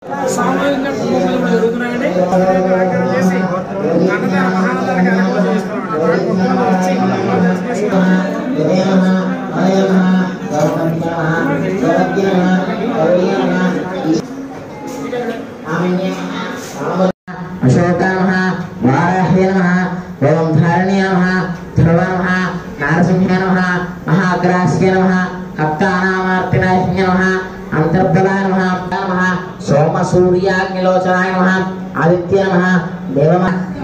సామూహికంగా కుంభమేళ జరుగుతున్నాయండి. కార్యక్రమం చేసి అన్నదాన మహాన్నదాన కార్యక్రమం చేస్తున్నాం. వచ్చి అశోక నమః వారాహ్య నమః ఓం ధారణ్య నమః ధ్రువ నమః నారసింహ నమః మహాగ్రాస్య నమః హప్తానామార్తినాశిన్య నమః అంతర్బలాయ నమః సోమ సూర్యాగ్నిలోచనాయ నమః ఆదిత్య నమః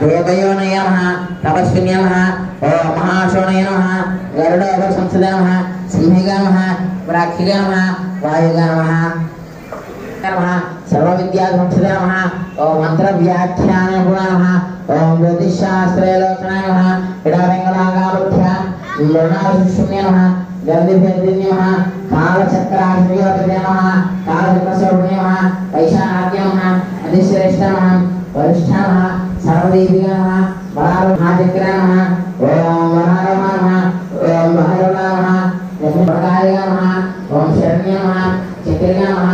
దేవయోనయ నమః తపస్విన్య నమః ఓం మహాశోణయ నమః గరుడ సంస్థ నమః సింహిగ నమః వ్రాక్షిగ నమః వాయుగ నమః सर्व विद्या संस्कृते नमः ओम मंत्र व्याख्यान नमः ओम ज्योतिष शास्त्रे लोचनाय नमः इडावेंगलागावथ्य लुणाशून्य नमः गर्दिभेदिन्य नमः कालचक्राश्रियोपदे नमः कालचक्रस्वरूपिणे नमः वैशानाद्य नमः अधिश्रेष्ठ नमः वरिष्ठ नमः सर्वदेवी नमः वरारोहाचक्र नमः ओम वरारोह नमः ओम बहरोह नमः जन्मप्रदाय नमः ओम शरण्य नमः चक्रिय नमः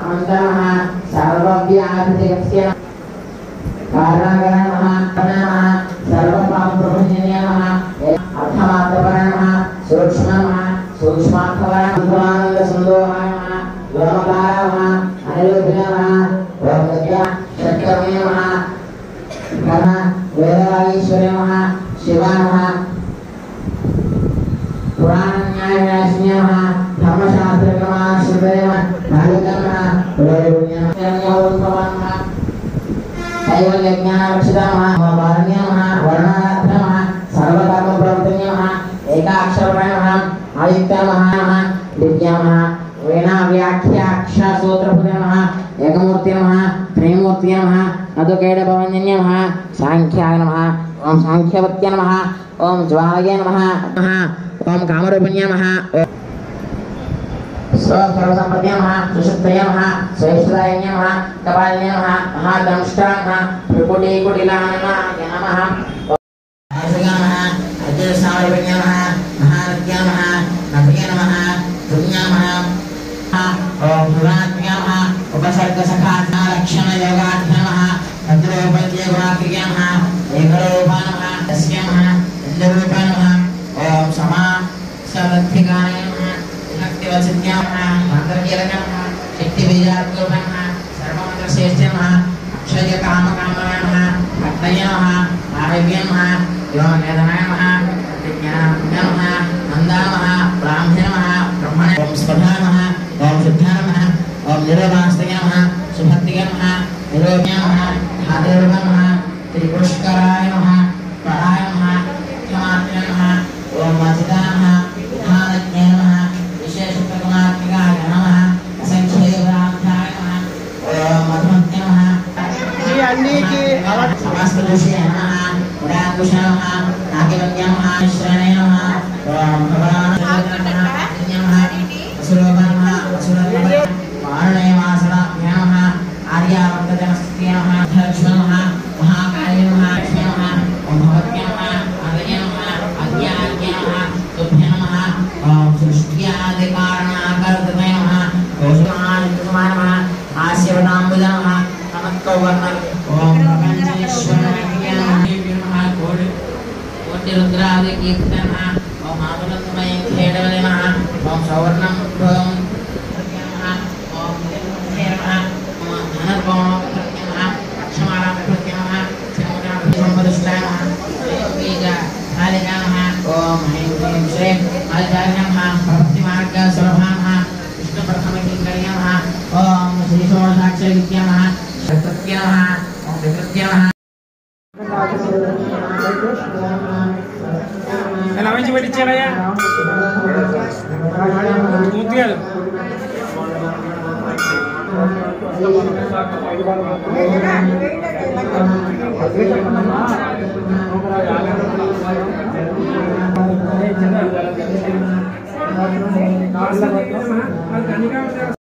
अनंतमः सर्वव्याधिजगस्य कारणगणः नमः सर्वपापप्रभुजन्य नमः अर्थमात्रपरः नमः सूक्ष्मः सूक्ष्मार्थवरः सुन्दोहाय नमः लोमकाराय नमः अनिरुद्धाय नमः ओम विद्या शक्तिर्मय नमः नमः वेदवागीश्वराय नमः शिवाय नमः पुराणन्यायनाशिन्याय नमः धर्मशास्त्रक्रमाः शिवाय नमः भागवतमः दैवज्ञानवक्षितामः वारण्यमः वर्णार्थमः सर्वकर्मप्रवर्तनीयमः एकाक्षरमः आयुक्तमः दिव्यमः वीणा व्याख्याक्षसूत्रपुरमः एकमूर्तिनमः त्रयमूर्तिनमः अदुकैडभवन्यनमः सांख्याय नमः ओम सांख्यवत्य नमः ओम ज्वालय नमः ओम कामरूपिण्य नमः सर्वसंपत्ति नमः सुशक्तय नमः श्रेष्ठदाय नमः कपालय नमः महादंष्टाय नमः त्रिपुटीकुटिलाननाय नमः आशुगाय नमः अजयसामरूपिण्य नमः महारथ्य नमः नभ्य नमः पुण्य नमः ओम भुवनात्म्य नमः उपसर्गसखात्म लक्षण योगाभ्य नमः भद्रोपद्य गुणात्रिय नमः एकरूपाय नमः तस्य नमः इंद्ररूपाय नमः ओम समा सर्वधिकाय नमः शक्तिवचन्याय नमः मंत्रकीलकाय नमः शक्तिबीजात्मकाय नमः सर्वमंत्रश्रेष्ठाय नमः अक्षयकामकामाय नमः भक्तये नमः आरोग्याय नमः योगवेदनाय नमः विज्ञानाय नमः नन्दाय नमः ब्राह्मणे नमः ब्रह्मणे ओम स्पधाय नमः ओम शुद्धाय नमः ओम निरोधास्तये नमः सुभक्तिये नमः निरोध्याय नमः हादेवाय नमः त्रिपुष्कराय नमः पराय नमः क्षमात्मने नमः ओम वासिदाय नमः विधानज्ञे नमः विशेषप्रगुणात्मिकाय नमः असंख्ययोगाध्याय नमः ओम मधुमत्ये नमः ఈ అన్నికి समस्तदोषे नमः उदाकुशे नमः नागिवन्ये नमः श्रवणे नमः ओम भगवान् नमः असुरोगाय नमः असुरत्वये वारणे वासनाभ्ये नमः आर्यावर्तजनस्ते नमः धर्ष्वे नमः महाकाय नमः लक्ष्मी नमः ओम भगवत्ये नमः आदये नमः अद्याय नमः तुभ्ये नमः ओम सृष्ट्यादिकारणाकर्तवे नमः कोशमानकुमार नमः आस्यवदाम्बुज नमः नमस्कौवर्णः ओम प्रपञ्चेश्वराय नमः कोटि रुद्रादि कीर्तन नमः ओम मातुलत्मय खेडवले नमः ओम सौवर्णं भवं ओम नमः धनर्भवं नमः क्षमारां नमः संपदुष्टाय नमः बीज कालिका नमः ओम ऐं ह्रीं श्रीं आचार्य नमः भक्तिमार्ग सुलभा नमः विष्णुप्रथमकिङ्कर्य नमः ओम श्रीषोडशाक्षरविद्या नमः शतकृत्य नमः ओम विकृत्य नमः ఎలా మంచి పెట్టించారయ్యా మూర్తి గారు కన్నికా